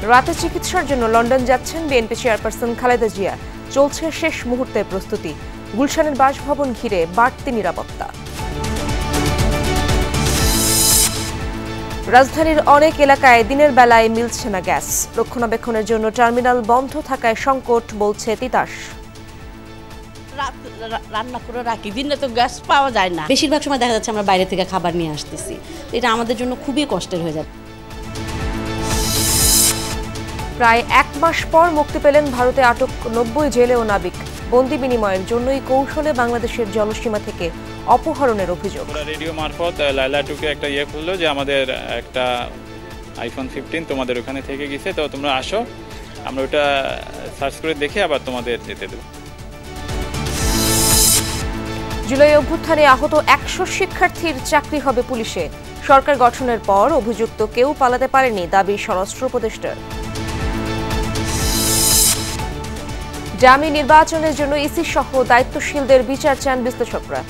রাতে চিকিৎসার জন্য লন্ডন যাচ্ছেন বিএনপি চেয়ারপারসন খালেদা জিয়া। চলছে শেষ মুহূর্তের প্রস্তুতি। গুলশানের বাসভবন ঘিরে বাড়তি নিরাপত্তা। রাজধানীর অনেক এলাকায় দিনের বেলায় মিলছে না গ্যাস। রক্ষণাবেক্ষণের জন্য টার্মিনাল বন্ধ থাকায় সংকট, বলছে তিতাস। রান্না করে রাখি, দিনে তো গ্যাস পাওয়া যায় না। বেশিরভাগ সময় দেখা যাচ্ছে আমরা বাইরে থেকে খাবার নিয়ে আসতেছি। এটা আমাদের জন্য খুবই কষ্টের হয়ে যায়। প্রায় 1 মাস পর মুক্তি পেলেন ভারতে আটক 90 জেলে ও নাবিক। বন্দি বিনিময়ের জন্যই কৌশলে বাংলাদেশের জলসীমা থেকে অপহরণের অভিযোগ। রেডিও মারফত লাইলা টুকে একটা খুললো যে আমাদের একটা iPhone 15 তোমাদের ওখানে থেকে গেছে, তো তোমরা আসো, আমরা ওটা সার্চ করে দেখে আবার তোমাদের যেতে দেব। জুলাই অভ্যুত্থানে আহত 100 শিক্ষার্থীর চাকরি হবে পুলিশে। সরকার গঠনের পর অভিযুক্ত কেউ পালাতে পারেনি, দাবি স্বরাষ্ট্র উপদেষ্টার। ডামি নির্বাচনের জন্য ইসি সহ দায়িত্বশীলদের বিচার চান বিশ্লেষকরা।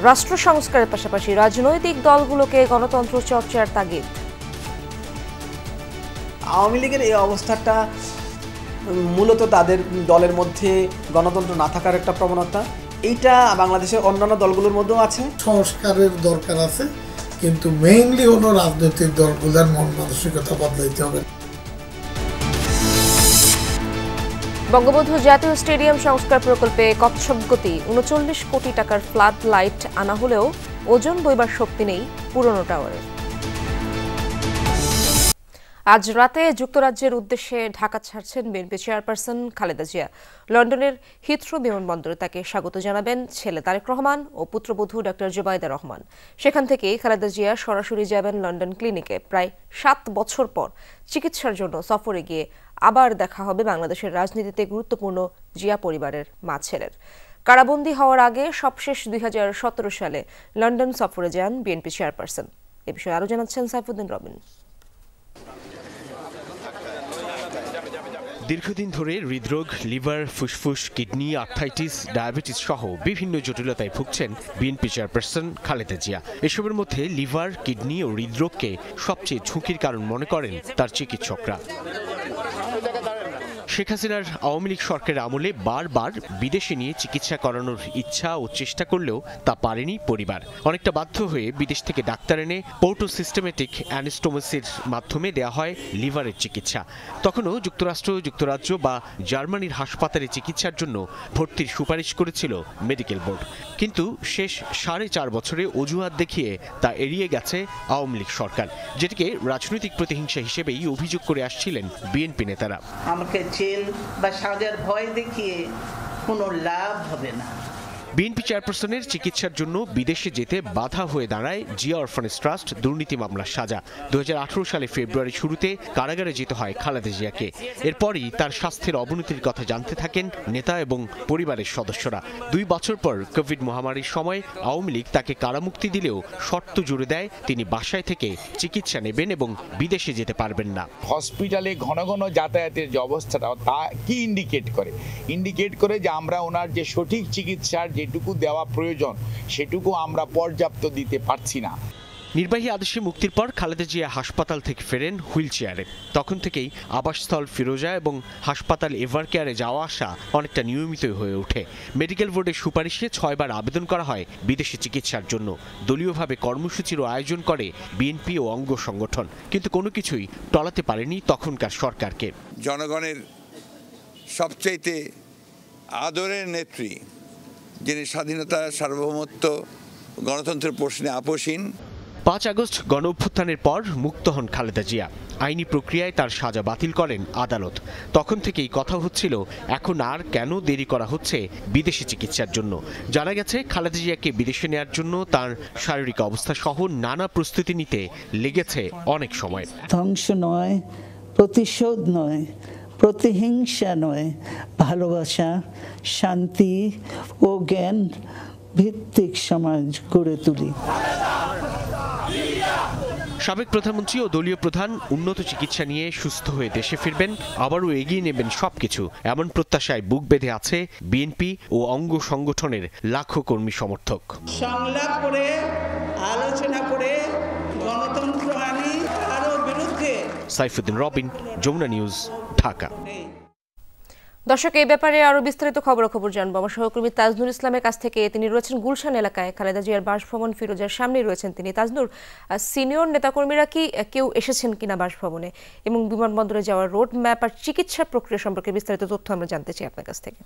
রাষ্ট্র সংস্কারের পাশাপাশি রাজনৈতিক দলগুলোকে গণতন্ত্র চর্চার তাগিদ। আওয়ামী লীগের এই অবস্থাটা মূলত তাদের দলের মধ্যে গণতন্ত্র না থাকার একটা প্রবণতা। এইটা বাংলাদেশের অন্যান্য দলগুলোর মধ্যেও আছে। সংস্কারের দরকার আছে, কিন্তু মেইনলি হলো রাজনৈতিক দলগুলোর মন মানসিকতা বদলাইতে হবে। বঙ্গবন্ধু জাতীয় স্টেডিয়াম সংস্কার প্রকল্পে কচ্ছপ গতি। 39 কোটি টাকার ফ্লাড লাইট আনা হলেও ওজন বইবার শক্তি নেই পুরনো টাওয়ারের। আজ রাতে যুক্তরাজ্যের উদ্দেশ্যে ঢাকা ছাড়ছেন বিএনপি চেয়ারপারসন খালেদা জিয়া। লন্ডনের হিথ্রো বিমানবন্দরে তাকে স্বাগত জানাবেন ছেলে তারেক রহমান ও পুত্রবধূ ডক্টর জুবাইদা রহমান। সেখান থেকেই খালেদা জিয়া সরাসরি যাবেন লন্ডন ক্লিনিকে। প্রায় 7 বছর পর চিকিৎসার জন্য সফরে গিয়ে আবার দেখা হবে বাংলাদেশের রাজনীতিতে গুরুত্বপূর্ণ জিয়া পরিবারের মা ছেলের। কারাবন্দী হওয়ার আগে সবশেষ 2017 সালে লন্ডন সফরে যান বিএনপি চেয়ারপারসন। এ বিষয়ে আরও জানাচ্ছেন সাইফুদ্দিন রবিন। দীর্ঘদিন ধরে হৃদরোগ, লিভার, ফুসফুস, কিডনি, আর্থাইটিস, ডায়াবেটিস সহ বিভিন্ন জটিলতায় ভুগছেন বিএনপি চেয়ারপারসন খালেদা জিয়া। এসবের মধ্যে লিভার, কিডনি ও হৃদরোগকে সবচেয়ে ঝুঁকির কারণ মনে করেন তার চিকিৎসকরা। শেখ হাসিনার আওয়ামী লীগ সরকারের আমলে বারবার বিদেশে নিয়ে চিকিৎসা করানোর ইচ্ছা ও চেষ্টা করলেও তা পারেনি পরিবার। অনেকটা বাধ্য হয়ে বিদেশ থেকে ডাক্তার এনে পোর্টো সিস্টেমেটিক অ্যানাস্টোমোসিসের মাধ্যমে দেয়া হয় লিভারের চিকিৎসা। তখনও যুক্তরাষ্ট্র, যুক্তরাজ্য বা জার্মানির হাসপাতালে চিকিৎসার জন্য ভর্তির সুপারিশ করেছিল মেডিকেল বোর্ড। কিন্তু শেষ 4.5 বছরে অজুহাত দেখিয়ে তা এড়িয়ে গেছে আওয়ামী লীগ সরকার, যেটিকে রাজনৈতিক প্রতিহিংসা হিসেবেই অভিযোগ করে আসছিলেন বিএনপি নেতারা। আমাকে জেল বা সাজার ভয় দেখিয়ে কোনো লাভ হবে না। বিএনপি চেয়ারপারসনের চিকিৎসার জন্য বিদেশে যেতে বাধা হয়ে দাঁড়ায় জিয়া অরফানেজ ট্রাস্ট দুর্নীতি মামলার সাজা। 2018 সালে ফেব্রুয়ারি শুরুতে কারাগারে যেতে হয় খালেদা জিয়াকে। এরপরই তার স্বাস্থ্যের অবনতির কথা জানতে থাকেন নেতা এবং পরিবারের সদস্যরা। 2 বছর পর কোভিড মহামারীর সময় আওয়ামী লীগ তাকে কারামুক্তি দিলেও শর্ত জুড়ে দেয় তিনি বাসায় থেকে চিকিৎসা নেবেন এবং বিদেশে যেতে পারবেন না। হসপিটালে ঘন ঘন যাতায়াতের যে অবস্থাটা, তা কি ইন্ডিকেট করে যে আমরা ওনার যে সঠিক চিকিৎসার যেটুকু দেওয়া প্রয়োজন সেটুকু আমরা পর্যাপ্ত দিতে পারছি না। নির্বাহী আদেশে মুক্তির পর খালেদা জিয়া হাসপাতাল থেকে ফেরেন হুইল চেয়ারে। তখন থেকেই আবাসস্থল ফিরোজা এবং হাসপাতাল এভার কেয়ারে যাওয়া আসা অনেকটা নিয়মিত হয়ে ওঠে। মেডিকেল বোর্ডের সুপারিশে 6 বার আবেদন করা হয় বিদেশি চিকিৎসার জন্য। দলীয়ভাবে কর্মসূচিরও আয়োজন করে বিএনপি ও অঙ্গ সংগঠন, কিন্তু কোনো কিছুই টলাতে পারেনি তখনকার সরকারকে। জনগণের সবচাইতে আদরের নেত্রী, যিনি স্বাধীনতা, সার্বভৌমত্ব, গণতন্ত্রের প্রশ্নে আপোষহীন। 5 আগস্ট গণ অভ্যুত্থানের পর মুক্ত হন খালেদা জিয়া। আইনি প্রক্রিয়ায় তার সাজা বাতিল করেন আদালত। তখন থেকেই কথা হচ্ছিল এখন আর কেন দেরি করা হচ্ছে বিদেশি চিকিৎসার জন্য। জানা গেছে খালেদা জিয়াকে বিদেশে নেওয়ার জন্য তার শারীরিক অবস্থা সহ নানা প্রস্তুতি নিতে লেগেছে অনেক সময়। ধ্বংস নয়, প্রতিশোধ নয়, প্রতিহিংসা নয়, ভালোবাসা, শান্তি ও জ্ঞান ভিত্তিক সমাজ গড়ে তুলি। সাবেক প্রধানমন্ত্রী ও দলীয় প্রধান উন্নত চিকিৎসা নিয়ে সুস্থ হয়ে দেশে ফিরবেন, আবারও এগিয়ে নেবেন সবকিছু, এমন প্রত্যাশায় বুক বেঁধে আছে বিএনপি ও অঙ্গ সংগঠনের লাখো কর্মী সমর্থক। সংলাপ করে, আলোচনা করে গণতন্ত্র আনি, কারো বিরুদ্ধে সাইফুদ্দিন রবিন, যমুনা নিউজ, ঢাকা। দর্শক, এই ব্যাপারে আরো বিস্তারিত খবরাখবর জানবো আমার সহকর্মী তাজনুর ইসলামের কাছ থেকে। তিনি রয়েছেন গুলশান এলাকায়, খালেদা জিয়ার বাসভবন ফিরোজার সামনেই রয়েছেন তিনি। তাজনুর, সিনিয়র নেতাকর্মীরা কি কেউ এসেছেন কিনা বাসভবনে, এবং বিমানবন্দরে যাওয়ার রোড ম্যাপ আর চিকিৎসা প্রক্রিয়া সম্পর্কে বিস্তারিত তথ্য আমরা জানতে চাই আপনার কাছ থেকে।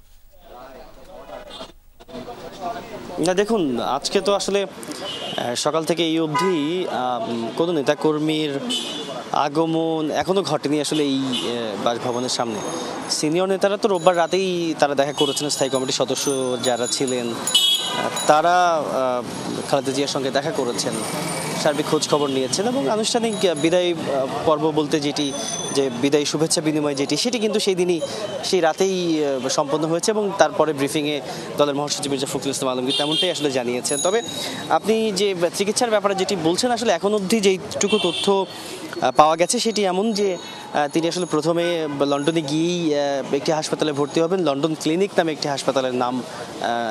না দেখুন, আজকে তো আসলে সকাল থেকে এই অবধি কোনো নেতাকর্মীর আগমন এখনও ঘটেনি আসলে এই বাসভবনের সামনে। সিনিয়র নেতারা তো রোববার রাতেই তারা দেখা করেছেন, স্থায়ী কমিটির সদস্য যারা ছিলেন তারা খালেদা জিয়ার সঙ্গে দেখা করেছেন, সার্বিক খোঁজ খবর নিয়েছেন এবং আনুষ্ঠানিক বিদায় পর্ব বলতে যেটি যে বিদায় শুভেচ্ছা বিনিময় যেটি সেটি কিন্তু সেই দিনই সেই রাতেই সম্পন্ন হয়েছে এবং তারপরে ব্রিফিংয়ে দলের মহাসচিব মির্জা ফখরুল ইসলাম আলমগীর তেমনটাই আসলে জানিয়েছেন। তবে আপনি যে চিকিৎসার ব্যাপারে যেটি বলছেন, আসলে এখন অবধি যেইটুকু তথ্য পাওয়া গেছে সেটি এমন যে তিনি আসলে প্রথমে লন্ডনে গিয়েই একটি হাসপাতালে ভর্তি হবেন। লন্ডন ক্লিনিক নামে একটি হাসপাতালের নাম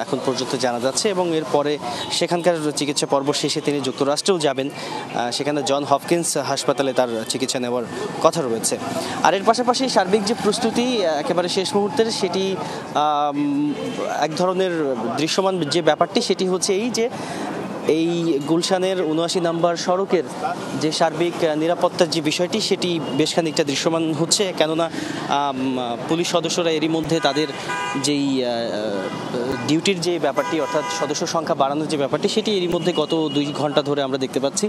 এখন পর্যন্ত জানা যাচ্ছে এবং এরপরে সেখানকার চিকিৎসা পর্ব শেষে তিনি যুক্তরাষ্ট্রেও যাবেন, সেখানে জন হপকিন্স হাসপাতালে তার চিকিৎসা নেওয়ার কথা রয়েছে। আর এর পাশাপাশি সার্বিক যে প্রস্তুতি একেবারে শেষ মুহূর্তের, সেটি এক ধরনের দৃশ্যমান যে ব্যাপারটি সেটি হচ্ছে এই যে এই গুলশানের ৭৯ নম্বর সড়কের যে সার্বিক নিরাপত্তার যে বিষয়টি সেটি বেশ খানিকটা দৃশ্যমান হচ্ছে, কেননা পুলিশ সদস্যরা এরই মধ্যে তাদের যেই ডিউটির যে ব্যাপারটি অর্থাৎ সদস্য সংখ্যা বাড়ানোর যে ব্যাপারটি সেটি এরই মধ্যে গত ২ ঘন্টা ধরে আমরা দেখতে পাচ্ছি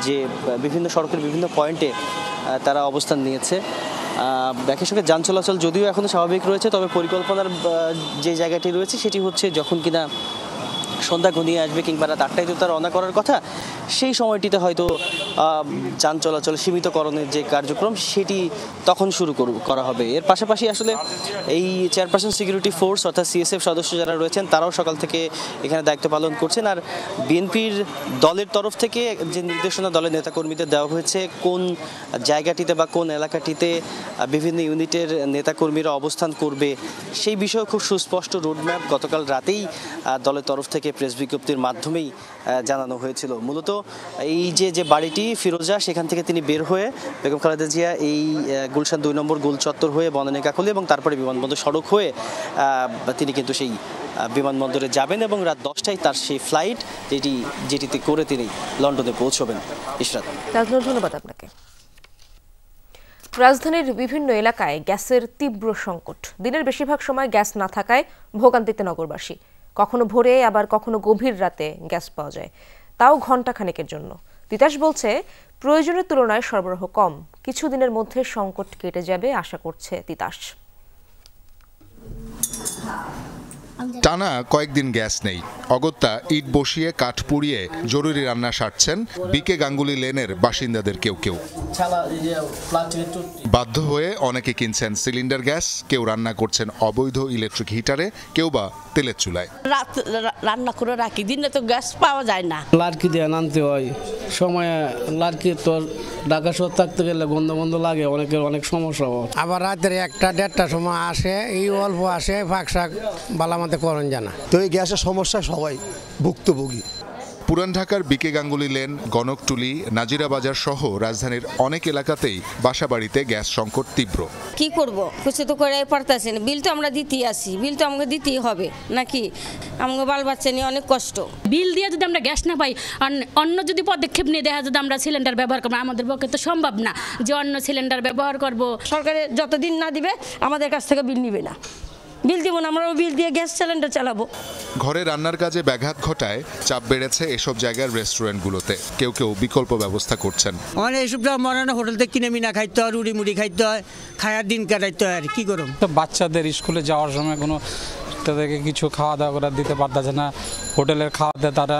যে বিভিন্ন সড়কের বিভিন্ন পয়েন্টে তারা অবস্থান নিয়েছে। একই সঙ্গে যান চলাচল যদিও এখনও স্বাভাবিক রয়েছে, তবে পরিকল্পনার যে জায়গাটি রয়েছে সেটি হচ্ছে যখন কিনা সন্ধ্যা ঘনিয়ে আসবে কিংবা রাত ৮টায় তো তার রওনা করার কথা, সেই সময়টিতে হয়তো যান চলাচল সীমিতকরণের যে কার্যক্রম সেটি তখন শুরু করা হবে। এর পাশাপাশি আসলে এই চেয়ারপারসন সিকিউরিটি ফোর্স অর্থাৎ সিএসএফ সদস্য যারা রয়েছেন তারাও সকাল থেকে এখানে দায়িত্ব পালন করছেন। আর বিএনপির দলের তরফ থেকে যে নির্দেশনা দলের নেতাকর্মীদের দেওয়া হয়েছে কোন জায়গাটিতে বা কোন এলাকাটিতে বিভিন্ন ইউনিটের নেতাকর্মীরা অবস্থান করবে সেই বিষয়ে খুব সুস্পষ্ট রোডম্যাপ গতকাল রাতেই দলের তরফ থেকে প্রেস বিজ্ঞপ্তির মাধ্যমেই জানানো হয়েছিল। মূলত এই যে বাড়িটি ফিরোজা, সেখান থেকে তিনি বের হয়ে বেগম খালেদা জিয়া এই গুলশান ২ নম্বর গোল চত্বর হয়ে বনানীকাকুলি এবং তারপরে বিমানবন্দর সড়ক হয়ে তিনি কিন্তু সেই বিমানবন্দরে যাবেন এবং রাত ১০টায় তার সেই ফ্লাইট যেটিতে করে তিনি লন্ডনে পৌঁছবেন। ইশরাত, ধন্যবাদ আপনাকে। রাজধানীর বিভিন্ন এলাকায় গ্যাসের তীব্র সংকট। দিনের বেশিরভাগ সময় গ্যাস না থাকায় ভোগান্তিতে নগরবাসী। কখনো ভোরে আবার কখনো গভীর রাতে গ্যাস পাওয়া যায়, তাও ঘণ্টা খানেকের জন্য। তিতাস বলছে প্রয়োজনের তুলনায় সরবরাহ কম, কিছুদিনের মধ্যে সংকট কেটে যাবে আশা করছে তিতাস। টানা কয়েকদিন গ্যাস নেই, অগত্যা ইট বসিয়ে কাঠ পুড়িয়ে জরুরি রান্না সারছেন বিকে গাঙ্গুলি লেনের বাসিন্দাদের কেউ কেউ। বাধ্য হয়ে অনেকে কিনছেন সিলিন্ডার গ্যাস, কেউ রান্না করছেন অবৈধ ইলেকট্রিক হিটারে, কেউ বা তেলের চুলায়। রান্না করে রাখি, দিনে তো গ্যাস পাওয়া যায় না, লাড়কি দিয়ে আনতে হয়। সময় লাড়কি তো ঢাকা শহর থাকতে গেলে গন্ধ বন্ধ লাগে, অনেকের অনেক সমস্যা হয়। আবার রাতের ১টা-১.৫টার সময় আসে, এই অল্প আসে, ফাঁক শাক বালামাতে করণ জানা। তো এই গ্যাসের সমস্যা সবাই ভুক্তভোগী। পুরান ঢাকার বিকে গাঙ্গুলি লেন, গণকটুলি, নাজিরা বাজার সহ রাজধানীর অনেক এলাকাতেই বাসাবাড়িতে গ্যাস সংকট তীব্র। কি করব, কিছু তো করে পারতেছি না, বিল তো আমরা দিতেই আসি, বিল তো আমাকে দিতেই হবে নাকি, আমাকে বাল বাচ্চা নিয়ে অনেক কষ্ট। বিল দিয়ে যদি আমরা গ্যাস না পাই, অন্য যদি পদক্ষেপ নিয়ে দেখা যদি আমরা সিলিন্ডার ব্যবহার করবো, আমাদের পক্ষে তো সম্ভব না যে অন্য সিলিন্ডার ব্যবহার করব। সরকারে যতদিন না দিবে আমাদের কাছ থেকে বিল নিবে না, বিল দিব না, আমরাও বিল দিয়ে গ্যাস সিলিন্ডার চালাবো। ঘরে রান্নার কাজে ব্যাঘাত ঘটায় চাপ বেড়েছে এসব জায়গার রেস্টুরেন্টগুলোতে। কেউ কেউ বিকল্প ব্যবস্থা করছেন। মানে এইসব মনে হোটেল থেকে কিনে মিনা খাইতে হয়, রুড়ি মুড়ি খাইতে হয়, খায়ার দিন কাটাইতে হয়। আর কি করুন, বাচ্চাদের স্কুলে যাওয়ার সময় কোনো তাদেরকে কিছু খাওয়া দাওয়া করে দিতে পারতেছে না, হোটেলের খাওয়াতে তারা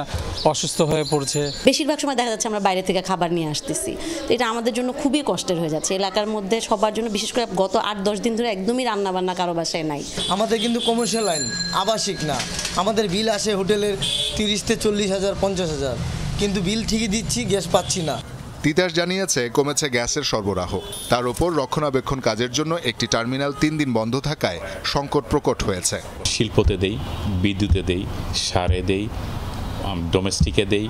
অসুস্থ হয়ে পড়ছে। বেশিরভাগ সময় দেখা যাচ্ছে আমরা বাইরে থেকে খাবার নিয়ে আসতেছি, তো এটা আমাদের জন্য খুবই কষ্টের হয়ে যাচ্ছে এলাকার মধ্যে সবার জন্য। বিশেষ করে গত ৮-১০ দিন ধরে একদমই রান্না বান্না কারো বাসায় নাই। আমাদের কিন্তু কমার্শিয়াল লাইন, আবাসিক না। আমাদের বিল আসে হোটেলের ৩০-৪০ হাজার, ৫০ হাজার, কিন্তু বিল ঠিকই দিচ্ছি, গ্যাস পাচ্ছি না। তিতাস জানিয়েছে কমেছে গ্যাসের সরবরাহ, তার উপর রক্ষণাবেক্ষণ কাজের জন্য একটি টার্মিনাল ৩ দিন বন্ধ থাকায় সংকট প্রকট হয়েছে। শিল্পতে দেই, বিদ্যুতে দেই, সারে দেই, ডোমেস্টিকে দেই,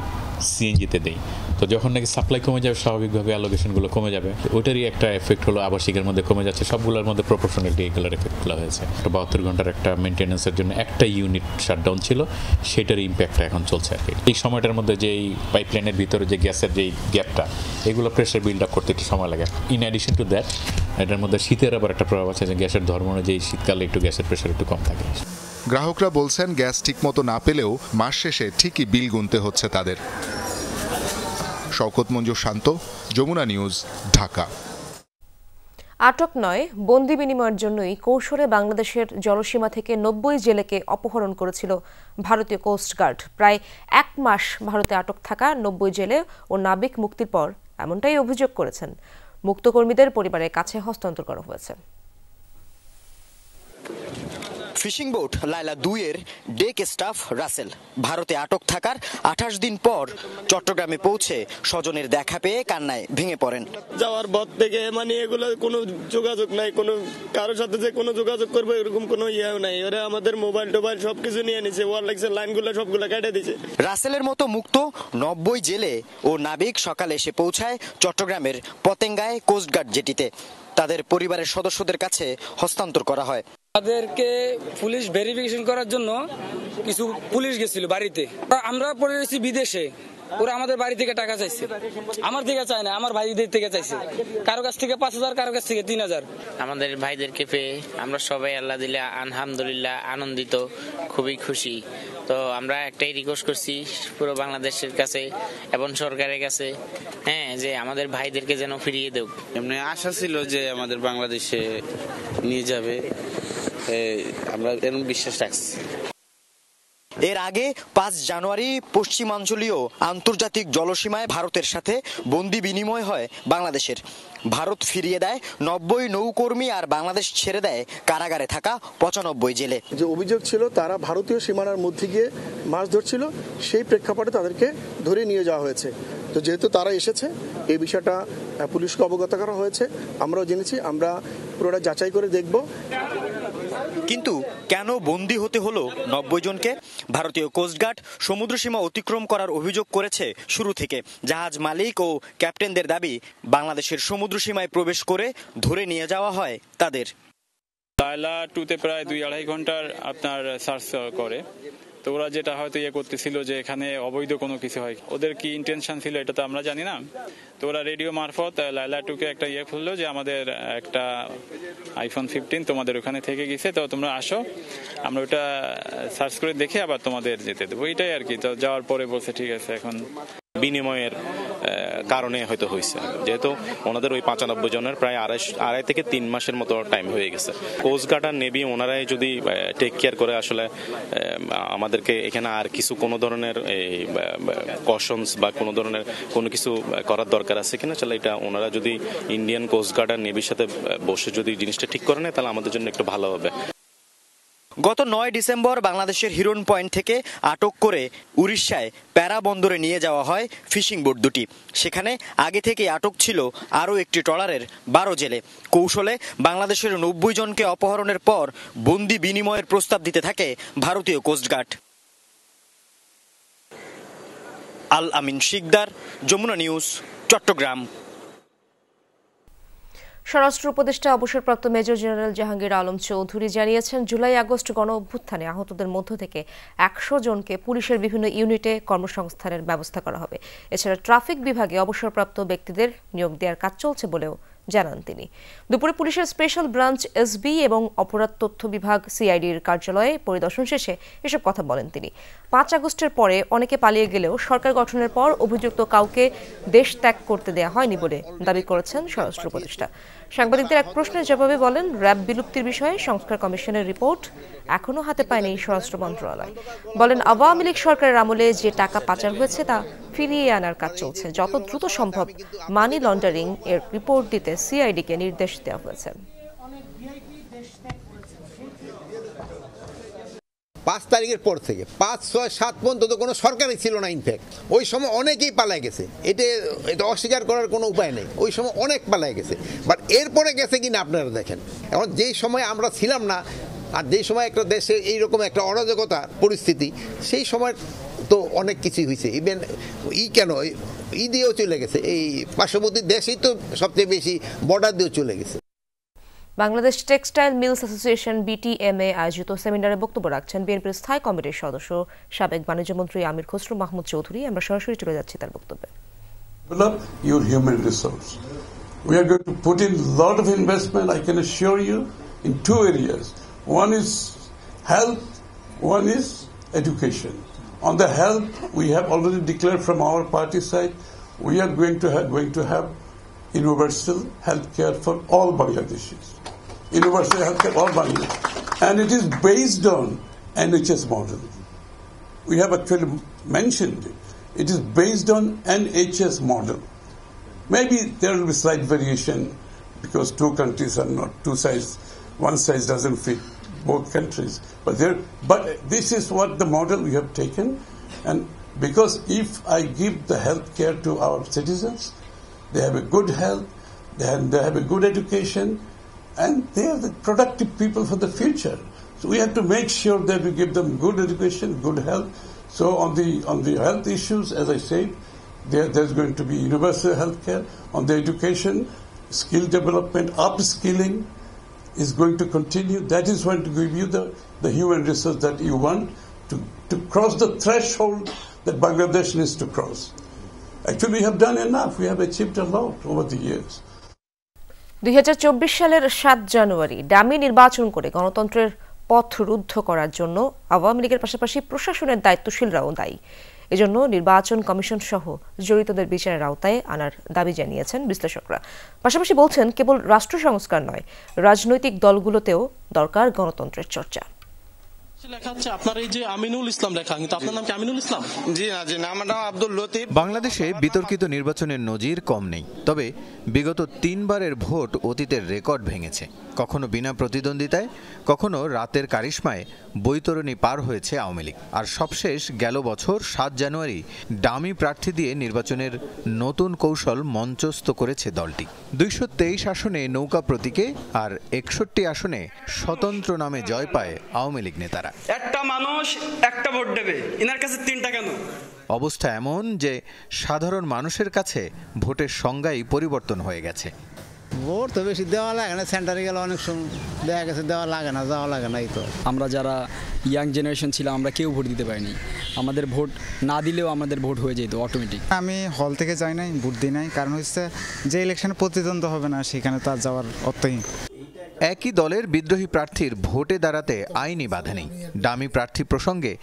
সিএনজিতে দেই। তো যখন নাকি সাপ্লাই কমে যাবে স্বাভাবিকভাবে অ্যালোকেশনগুলো কমে যাবে। ওইটারই একটা এফেক্ট হলো আবাসিকের মধ্যে কমে যাচ্ছে, সবগুলোর মধ্যে প্রপোর্শনালি এগুলোর এফেক্টগুলো হয়েছে। 72 ঘন্টার একটা মেনটেন্যান্সের জন্য একটা ইউনিট শাটডাউন ছিল, সেটার ইম্প্যাক্টটা এখন চলছে আর কি। এই সময়টার মধ্যে যে এই পাইপলাইনের ভিতরে যে গ্যাসের যে গ্যাপটা, এগুলো প্রেশার বিল্ড আপ করতে একটু সময় লাগে। ইন অ্যাডিশন টু দ্যাট, এটার মধ্যে শীতের আবার একটা প্রভাব আছে যে গ্যাসের ধর্ম অনুযায়ী শীতকালে একটু গ্যাসের প্রেশার একটু কম থাকে। গ্রাহকরা বলছেন গ্যাস ঠিকমতো না পেলেও মাস শেষে ঠিকই বিল গুনতে হচ্ছে তাদের। শওকত মঞ্জুর শান্ত, যমুনা নিউজ, ঢাকা। আটক নয়, বন্দি বিনিময়ের জন্যই কৌশলে বাংলাদেশের জলসীমা থেকে 90 জেলেকে অপহরণ করেছিল ভারতীয় কোস্টগার্ড। প্রায় 1 মাস ভারতে আটক থাকা 90 জেলে ও নাবিক মুক্তির পর এমনটাই অভিযোগ করেছেন। মুক্তকর্মীদের পরিবারের কাছে হস্তান্তর করা হয়েছে। ফিশিং বোট লায়লা 2-এর ডেক স্টাফ রাসেল ভারতে আটক থাকার 28 দিন পর চট্টগ্রামে পৌঁছে স্বজনের দেখা পেয়ে কান্নায় ভেঙে পড়েন। যাওয়ার পর থেকে মানে এগুলো কোনো যোগাযোগ নাই, কোনো কারোর সাথে যে কোনো যোগাযোগ করবো এরকম কোনো ইয়েও নাই। ওরা আমাদের মোবাইল টোবাইল সবকিছু নিয়ে নিছে, ওয়ারলেক্সের লাইনগুলো সবগুলো কেটে দিছে। রাসেলের মতো মুক্ত 90 জেলে ও নাবিক সকালে এসে পৌঁছায় চট্টগ্রামের পতেঙ্গায় কোস্টগার্ড জেটিতে। তাদের পরিবারের সদস্যদের কাছে হস্তান্তর করা হয়। তাদেরকে পুলিশ ভেরিফিকেশন করার জন্য কিছু পুলিশ গেছিল বাড়িতে। আমরা পড়ে গেছি বিদেশে, ওরা আমাদের বাড়ি থেকে টাকা চাইছে, আমার থেকে চায় না, আমার ভাইদের থেকে চাইছে। কারো কাছ থেকে 5000, কারো কাছ থেকে 3000। আমাদের ভাইদেরকে পেয়ে আমরা সবাই আল্লাহ দিলে আলহামদুলিল্লাহ আনন্দিত, খুবই খুশি। তো আমরা একটাই রিকোয়েস্ট করছি পুরো বাংলাদেশের কাছে এবং সরকারের কাছে, যে আমাদের ভাইদেরকে যেন ফিরিয়ে দেব। এমনি আশা ছিল যে আমাদের বাংলাদেশে নিয়ে যাবে, আমরা এরকম বিশ্বাস রাখছি। এর আগে 5 জানুয়ারি পশ্চিমাঞ্চলীয় আন্তর্জাতিক জলসীমায় ভারতের সাথে বন্দি বিনিময় হয় বাংলাদেশের। ভারত ফিরিয়ে দেয় 90 নৌকর্মী আর বাংলাদেশ ছেড়ে দেয় কারাগারে থাকা 95 জেলে। যে অভিযোগ ছিল তারা ভারতীয় সীমানার মধ্যে গিয়ে মাছ ধরছিল, সেই প্রেক্ষাপটে তাদেরকে ধরে নিয়ে যাওয়া হয়েছে। তো যেহেতু তারা এসেছে, এই বিষয়টা পুলিশকে অবগত করা হয়েছে, আমরাও জেনেছি, আমরা পুরোটা যাচাই করে দেখব। কিন্তু কেন বন্দী হতে হলো 90 জনকে? ভারতীয় কোস্টগার্ড সমুদ্রসীমা অতিক্রম করার অভিযোগ করেছে শুরু থেকে। জাহাজ মালিক ও ক্যাপ্টেনদের দাবি, বাংলাদেশের সমুদ্রসীমায় প্রবেশ করে ধরে নিয়ে যাওয়া হয় তাদের। লায়লা 2-তে প্রায় 2-2.5 ঘন্টার আপনার সার্চ করে। তো ওরা যেটা হয়তো করতেছিল যে এখানে অবৈধ কোনো কিছু হয়, ওদের কি ইন্টেনশন ছিল এটা তো আমরা জানি না। তো ওরা রেডিও মারফত লায়লা 2-কে একটা খুললো যে আমাদের একটা iPhone 15 তোমাদের ওখানে থেকে গেছে, তো তোমরা আসো, আমরা ওটা সার্চ করে দেখে আবার তোমাদের যেতে দেবো, এটাই আর কি। তো যাওয়ার পরে বলছে ঠিক আছে। এখন বিনিময়ের কারণে হয়তো হয়েছে, যেহেতু ওনাদের ওই 95 জনের প্রায় 2.5 থেকে 3 মাসের মতো টাইম হয়ে গেছে। কোস্টগার্ড আর নেভি ওনারাই যদি টেক কেয়ার করে, আসলে আমাদেরকে এখানে আর কিছু কোনো ধরনের কশনস বা কোনো ধরনের কোনো কিছু করার দরকার আছে কিনা, চলে এটা ওনারা যদি ইন্ডিয়ান কোস্টগার্ড আর নেভির সাথে বসে যদি জিনিসটা ঠিক করে নেয়, তাহলে আমাদের জন্য একটু ভালো হবে। গত 9 ডিসেম্বর বাংলাদেশের হিরন পয়েন্ট থেকে আটক করে উড়িষ্যায় প্যারা বন্দরে নিয়ে যাওয়া হয় ফিশিং বোট দুটি। সেখানে আগে থেকে আটক ছিল আরও একটি ট্রলারের 12 জেলে। কৌশলে বাংলাদেশের 90 জনকে অপহরণের পর বন্দি বিনিময়ের প্রস্তাব দিতে থাকে ভারতীয় কোস্টগার্ড। আল আমিন শিকদার, যমুনা নিউজ, চট্টগ্রাম। স্বরাষ্ট্র উপদেষ্টা অবসরপ্রাপ্ত মেজর জেনারেল জাহাঙ্গীর আলম চৌধুরী জানিয়েছেন, জুলাই আগস্ট গণ অভ্যুত্থানে আহতদের মধ্য থেকে 100 জনকে পুলিশের বিভিন্ন ইউনিটে কর্মসংস্থানের ব্যবস্থা করা হবে। এছাড়া ট্রাফিক বিভাগে অবসরপ্রাপ্ত ব্যক্তিদের নিয়োগ দেওয়ার কাজ চলছে বলেও জানান তিনি। দুপুরে পুলিশের স্পেশাল ব্রাঞ্চ এসবি এবং অপরাধ তথ্য বিভাগ সিআইডির কার্যালয়ে পরিদর্শন শেষে এসব কথা বলেন তিনি। 5 আগস্টের পরে অনেকে পালিয়ে গেলেও সরকার গঠনের পর অভিযুক্ত কাউকে দেশ ত্যাগ করতে দেওয়া হয়নি বলে দাবি করেছেন স্বরাষ্ট্র উপদেষ্টা। সাংবাদিকদের এক প্রশ্নের জবাবে বলেন, র্যাব বিলুপ্তির বিষয়ে সংস্কার কমিশনের রিপোর্ট এখনো হাতে পায়নি স্বরাষ্ট্র মন্ত্রণালয়। বলেন, আওয়ামী লীগ সরকারের আমলে যে টাকা পাচার হয়েছে তা ফিরিয়ে আনার কাজ চলছে। যত দ্রুত সম্ভব মানি লন্ডারিং এর রিপোর্ট দিতে সিআইডিকে নির্দেশ দেওয়া হয়েছে। 5 তারিখের পর থেকে 5, 6, 7 পর্যন্ত তো কোনো সরকারই ছিল না। ইনফ্যাক্ট ওই সময় অনেকেই পালায় গেছে, এটা অস্বীকার করার কোনো উপায় নেই। ওই সময় অনেক পালায় গেছে, বাট এরপরে গেছে কিনা আপনারা দেখেন। এখন যেই সময় আমরা ছিলাম না, আর যেই সময় একটা দেশে এইরকম একটা অরাজকতা পরিস্থিতি, সেই সময় তো অনেক কিছুই হয়েছে, ইভেন কেন দিয়েও চলে গেছে, এই পার্শ্ববর্তী দেশেই তো সবচেয়ে বেশি বর্ডার দিয়েও চলে গেছে। Bangladesh textile mills association BTMA আয়োজিত সেমিনারে বক্তব্য রাখছেন বিএনপির স্থায়ী কমিটির সদস্য সাবেক বাণিজ্যমন্ত্রী আমির খসরু মাহমুদ চৌধুরী। আমরা সরাসরি চলে যাচ্ছি তার বক্তব্যে। Your human resource. We are going to put in a lot of investment, I can assure you, in two areas. One is health, one is education. On the health, we have already declared from our party side, we are going to have universal health care for all Bangladeshis. Universal health care for all Bangladeshis. And it is based on NHS model. We have actually mentioned it. It is based on NHS model. Maybe there will be slight variation because two countries are not two sides. One size doesn't fit both countries. But this is what the model we have taken. And because if I give the health care to our citizens, they have a good health, they have a good education, and they are the productive people for the future. So we have to make sure that we give them good education, good health. So on the health issues, as I said, there's going to be universal health care. On the education, skill development, upskilling is going to continue. That is going to give you the human resource that you want to cross the threshold that Bangladesh needs to cross. Actually, we have done enough. We have achieved a lot over the years. 2024 সালের 7 জানুয়ারি dummy নির্বাচন করে গণতন্ত্রের পথ রুদ্ধ করার জন্য আওয়ামী লীগের পাশাপাশি প্রশাসনের দায়িত্বশীলরাও দায়ী। এজন্য নির্বাচন কমিশন সহ জড়িতদের বিচারের আওতায় আনার দাবি জানিয়েছেন বিশ্লেষকরা। পাশাপাশি বলছেন, কেবল রাষ্ট্র সংস্কার নয়, রাজনৈতিক দলগুলোতেও দরকার গণতন্ত্রের চর্চা। বাংলাদেশে বিতর্কিত নির্বাচনের নজির কম নেই, তবে বিগত 3 বারের ভোট অতীতের রেকর্ড ভেঙেছে। কখনো বিনা প্রতিদ্বন্দ্বিতায়, কখনো রাতের কারিশমায় বৈতরণী পার হয়েছে আওয়ামী লীগ। আর সবশেষ গেল বছর 7 জানুয়ারি ডামি প্রার্থী দিয়ে নির্বাচনের নতুন কৌশল মঞ্চস্থ করেছে দলটি। 223 আসনে নৌকা প্রতীকে আর 61 আসনে স্বতন্ত্র নামে জয় পায় আওয়ামী লীগ নেতারা। একটা মানুষ একটা ভোট দেবে, এনার কাছে 3টা কেন? অবস্থা এমন যে সাধারণ মানুষের কাছে ভোটের সংজ্ঞাই পরিবর্তন হয়ে গেছে। ভোট তো বেশি দেওয়া লাগে না, সেন্টারে গেলে অনেক সময় দেখা গেছে দেওয়া লাগে না, যাওয়া লাগে না। এই তো আমরা যারা ইয়াং জেনারেশন ছিলাম, আমরা কেউ ভোট দিতে পারিনি। আমাদের ভোট না দিলেও আমাদের ভোট হয়ে যেত অটোমেটিক। আমি হল থেকে যাই নাই, ভোট দিই নাই, কারণ হচ্ছে যে ইলেকশনে প্রতিদ্বন্দ্ব হবে না সেখানে তার যাওয়ার অর্থহীন। একই দলের বিদ্রোহী প্রার্থীর ভোটে দাঁড়াতে আইনি বাধা নেই। ডামি প্রার্থী প্রসঙ্গে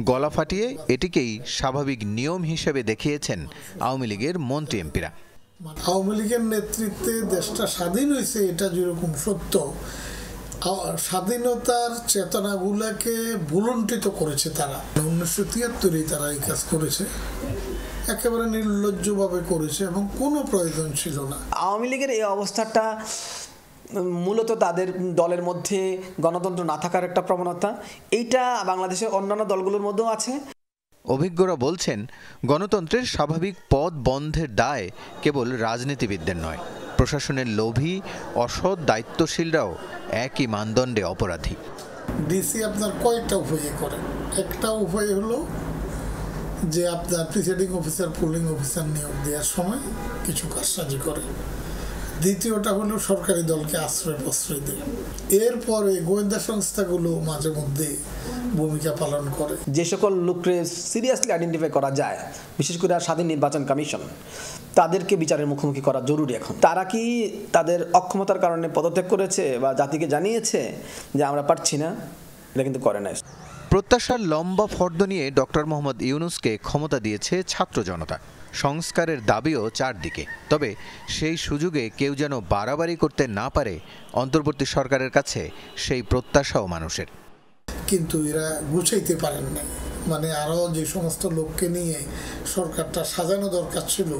গলা ফাটিয়ে এটিকেই স্বাভাবিক নিয়ম হিসেবে দেখিয়েছেন আওয়ামী লীগের মন্ত্রী এমপিরা। আওয়ামী লীগের নেতৃত্বে দেশটা স্বাধীন হয়েছে, এটা যেরকম সত্য, স্বাধীনতার চেতনাগুলোকে ভুলুণ্ঠিত করেছে তারা। 1973 তারা এই কাজ করেছে, একেবারে নির্লজ্জভাবে করেছে এবং কোনো প্রয়োজন ছিল না। আওয়ামী লীগের এই অবস্থাটা মূলত তাদের দলের মধ্যে গণতন্ত্র না থাকার একটা প্রবণতা, এইটা বাংলাদেশের অন্যান্য দলগুলোর মধ্যেও আছে। অভিজ্ঞরা বলছেন, গণতন্ত্রের স্বাভাবিক পথ বন্ধের দায় কেবল রাজনীতিবিদদের নয়, প্রশাসনের লোভী অসৎ দায়িত্বশীলরাও একই মানদণ্ডে অপরাধী। ডিসি আপনার কয়েকটা উপায়ে করে। একটা উপায় হলো যে আপনার প্রিসাইডিং অফিসার, পুলিং অফিসার নিয়োগ দেওয়ার সময় কিছু কারসাজি করে। দ্বিতীয়টা হলো সরকারি দলকে আশ্রয় প্রশ্রয় দেয়। এরপরে গোয়েন্দা সংস্থাগুলো মাঝে মধ্যে ভূমিকা পালন করে। যে সকল লোককে সিরিয়াসলি আইডেন্টিফাই করা যায়, বিশেষ করে স্বাধীন নির্বাচন কমিশন, তাদেরকে বিচারের মুখোমুখি করা জরুরি। এখন তারা কি তাদের অক্ষমতার কারণে পদত্যাগ করেছে বা জাতিকে জানিয়েছে যে আমরা পারছি না? এটা কিন্তু করে নাই। প্রত্যাশার লম্বা ফর্দ নিয়ে ডক্টর মোহাম্মদ ইউনূসকে ক্ষমতা দিয়েছে ছাত্র জনতা। সংস্কারের দাবিও চারদিকে, তবে সেই সুযোগে কেউ যেন বাড়াবাড়ি করতে না পারে, অন্তর্বর্তী সরকারের কাছে সেই প্রত্যাশাও মানুষের। কিন্তু এরা গুছাইতে পারেন না, মানে আরও যে সমস্ত লোককে নিয়ে সরকারটা সাজানো দরকার ছিল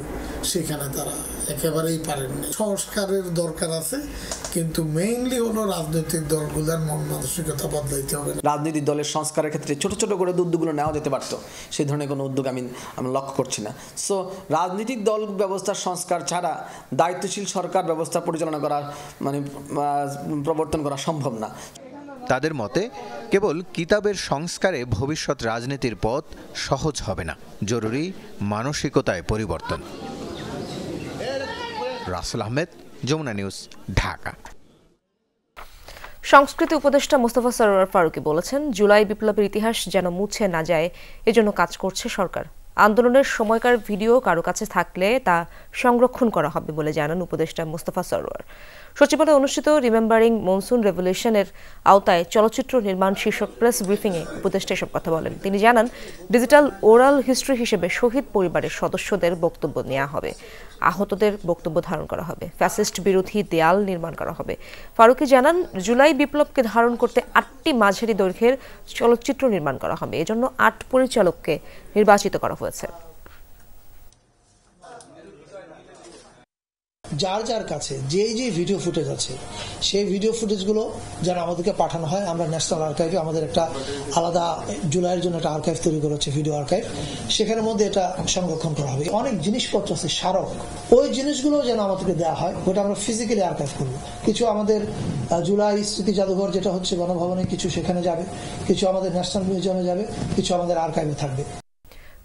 সেখানে তারা একেবারেই পারেননি। সংস্কারের দরকার আছে, কিন্তু মেইনলি হলো রাজনৈতিক দলগুলোর মন মানসিকতা বদলাইতে হবে। রাজনৈতিক দলের সংস্কারের ক্ষেত্রে ছোট ছোট করে উদ্যোগগুলো নেওয়া যেতে পারত, সেই ধরনের কোনো উদ্যোগ আমি লক্ষ্য করছি না। সো রাজনৈতিক দল ব্যবস্থার সংস্কার ছাড়া দায়িত্বশীল সরকার ব্যবস্থা পরিচালনা করা, মানে প্রবর্তন করা সম্ভব না। তাদের মতে কেবল কিতাবের সংস্কারে ভবিষ্যৎ রাজনীতির পথ সহজ হবে না, জরুরি মানসিকতায় পরিবর্তন। রাসেল আহমেদ, যমুনা নিউজ, ঢাকা। সংস্কৃতি উপদেষ্টা মোস্তফা সরোয়ার ফারুকী বলেছেন, জুলাই বিপ্লবের ইতিহাস যেন মুছে না যায় এজন্য কাজ করছে সরকার। আন্দোলনের সময়কার ভিডিও কারো কাছে থাকলে তা সংরক্ষণ করা হবে বলে জানান উপদেষ্টা মোস্তফা সরোয়ার। সচিবালয়ে অনুষ্ঠিত রিমেম্বারিং মনসুন রেভলিউশনের আওতায় চলচ্চিত্র নির্মাণ শীর্ষক প্রেস ব্রিফিংয়ে উপদেষ্টা এসব কথা বলেন। তিনি জানান, ডিজিটাল ওরাল হিস্ট্রি হিসেবে শহীদ পরিবারের সদস্যদের বক্তব্য নেওয়া হবে, আহতদের বক্তব্য ধারণ করা হবে, ফ্যাসিস্ট বিরোধী দেয়াল নির্মাণ করা হবে। ফারুকী জানান, জুলাই বিপ্লবকে ধারণ করতে 8টি মাঝারি দৈর্ঘ্যের চলচ্চিত্র নির্মাণ করা হবে, এজন্য 8 পরিচালককে নির্বাচিত করা হয়েছে। যার যার কাছে যে ভিডিও ফুটেজ আছে সেই ভিডিও ফুটেজগুলো যেন আমাদেরকে পাঠানো হয়। আমরা ন্যাশনাল আর্কাইভে আমাদের একটা আলাদা জুলাইয়ের জন্য একটা আর্কাইভ তৈরি করেছে, ভিডিও আর্কাইভ, সেখানের মধ্যে এটা সংরক্ষণ করা হবে। অনেক জিনিসপত্র আছে, স্মারক, ওই জিনিসগুলো যেন আমাদেরকে দেওয়া হয়, ওটা আমরা ফিজিক্যালি আর্কাইভ করবো। কিছু আমাদের জুলাই স্মৃতি জাদুঘর যেটা হচ্ছে গণভবনে, কিছু সেখানে যাবে, কিছু আমাদের ন্যাশনাল মিউজিয়ামে যাবে, কিছু আমাদের আর্কাইভে থাকবে।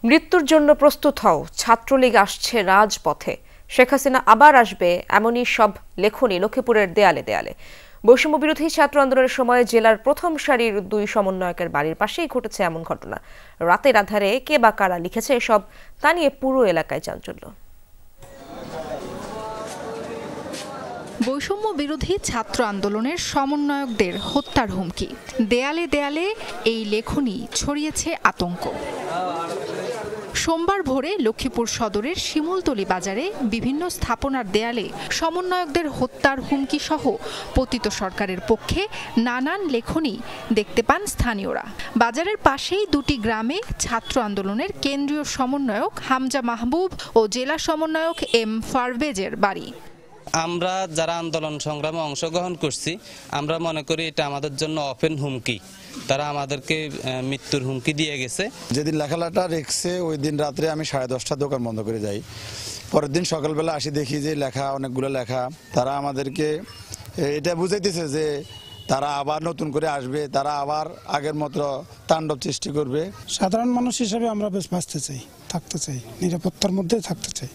মৃত্যুর জন্য প্রস্তুত হও, ছাত্রলীগ আসছে রাজপথে, শেখ হাসিনা আবার আসবে, এমনই সব লেখনী লক্ষ্মীপুরের দেয়ালে দেয়ালে। বৈষম্য বিরোধী ছাত্র আন্দোলনের সময় জেলার প্রথম সারির 2 সমন্বয়কের বাড়ির পাশেই ঘটেছে এমন ঘটনা। রাতের আধারে কে বা কারা লিখেছে এসব, তা নিয়ে পুরো এলাকায় চাঞ্চল্য। বৈষম্য বিরোধী ছাত্র আন্দোলনের সমন্বয়কদের হত্যার হুমকি, দেয়ালে দেয়ালে এই লেখনী ছড়িয়েছে আতঙ্ক। সোমবার ভোরে লক্ষ্মীপুর সদরের শিমুলতলী বাজারে বিভিন্ন স্থাপনার দেয়ালে সমন্বয়কদের হত্যার হুমকি সহ পতিত সরকারের পক্ষে নানান লেখনী দেখতে পান স্থানীয়রা। বাজারের পাশেই 2টি গ্রামে ছাত্র আন্দোলনের কেন্দ্রীয় সমন্বয়ক হামজা মাহবুব ও জেলা সমন্বয়ক এম ফারভেজের বাড়ি। আমরা যারা আন্দোলন সংগ্রামে অংশগ্রহণ করছি, আমরা মনে করি এটা আমাদের জন্য ওপেন হুমকি। তারা আমাদেরকে মৃত্যুর হুমকি দিয়ে গেছে। যেদিন লেখালাটা রেখছে ওই দিন রাত্রে আমি 10:30 দোকান বন্ধ করে যাই। পরের দিন সকালবেলা আসি, দেখি যে লেখা, অনেকগুলো লেখা। তারা আমাদেরকে এটা বুঝাইতেছে যে তারা আবার নতুন করে আসবে, তারা আবার আগের মতো তাণ্ডব সৃষ্টি করবে। সাধারণ মানুষ হিসেবে আমরা বেশ বাঁচতে চাই, থাকতে চাই, নিরাপত্তার মধ্যে থাকতে চাই।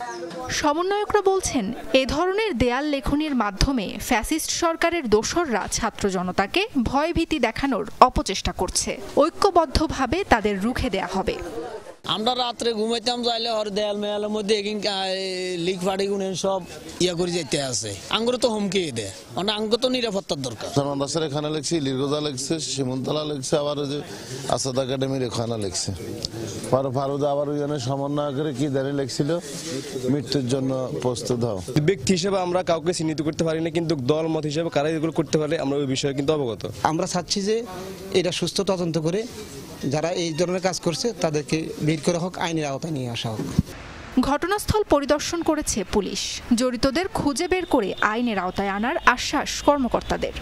সমন্বয়করা বলছেন, এ ধরনের দেয়াল লেখনীর মাধ্যমে ফ্যাসিস্ট সরকারের দোসররা ছাত্র জনতাকে ভয়ভীতি দেখানোর অপচেষ্টা করছে। ঐক্যবদ্ধভাবে তাদের রুখে দেয়া হবে। আমরা রাত্রে ঘুমাইতাম, যাইলে ওর দেয়াল মেয়ালের মধ্যে লিক ফাড়ি গুনে সব ইয়া করে যেতে আছে। আঙ্গুর তো হুমকি দেয়, আঙ্গুর তো নিরাপত্তার দরকার। সালমান এখানে লিখছি, লিরগোজা লিখছে, শিমুলতলা লিখছে, আবার ওই যে আসাদ একাডেমির এখানে লিখছে। ফারুদ আবার ওই সমন্বয় করে কি দাঁড়িয়ে লিখছিল, মৃত্যুর জন্য প্রস্তুত হও। ব্যক্তি হিসেবে আমরা কাউকে চিহ্নিত করতে পারি না, কিন্তু দল মত হিসেবে কারা এগুলো করতে পারে আমরা ওই বিষয়ে কিন্তু অবগত। আমরা চাচ্ছি যে এটা সুস্থ তদন্ত করে যারা এই ধরনের কাজ করছে তাদেরকে বের করা হোক, আইনের আওতায় নিয়ে আসা হোক। ঘটনাস্থল পরিদর্শন করেছে পুলিশ, জড়িতদের খুঁজে বের করে আইনের আওতায় আনার আশ্বাস কর্মকর্তাদের।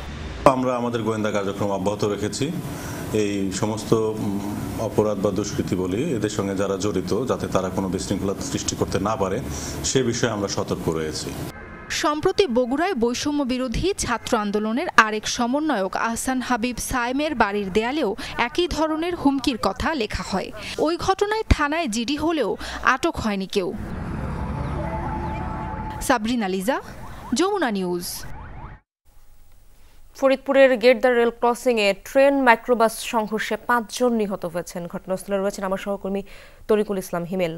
আমরা আমাদের গোয়েন্দা কার্যক্রম অব্যাহত রেখেছি। এই সমস্ত অপরাধ বা দুষ্কৃতি বলি, এদের সঙ্গে যারা জড়িত, যাতে তারা কোনো বিশৃঙ্খলা সৃষ্টি করতে না পারে সে বিষয়ে আমরা সতর্ক রয়েছি। সম্প্রতি বগুড়ায় বৈষম্য বিরোধী ছাত্র আন্দোলনের আরেক সমন্বয়ক আহসান হাবিব সাইমের বাড়ির দেয়ালেও একই ধরনের হুমকির কথা লেখা হয়। ওই ঘটনায় থানায় জিডি হলেও আটক হয়নি কেউ। সাবরিনা লিজা, যমুনা নিউজ। ফরিদপুরের গেটদা রেল ক্রসিংয়ে ট্রেন মাইক্রোবাস সংঘর্ষে 5 জন নিহত হয়েছেন। ঘটনাস্থলে রয়েছেন আমার সহকর্মী তরিকুল ইসলাম হিমেল।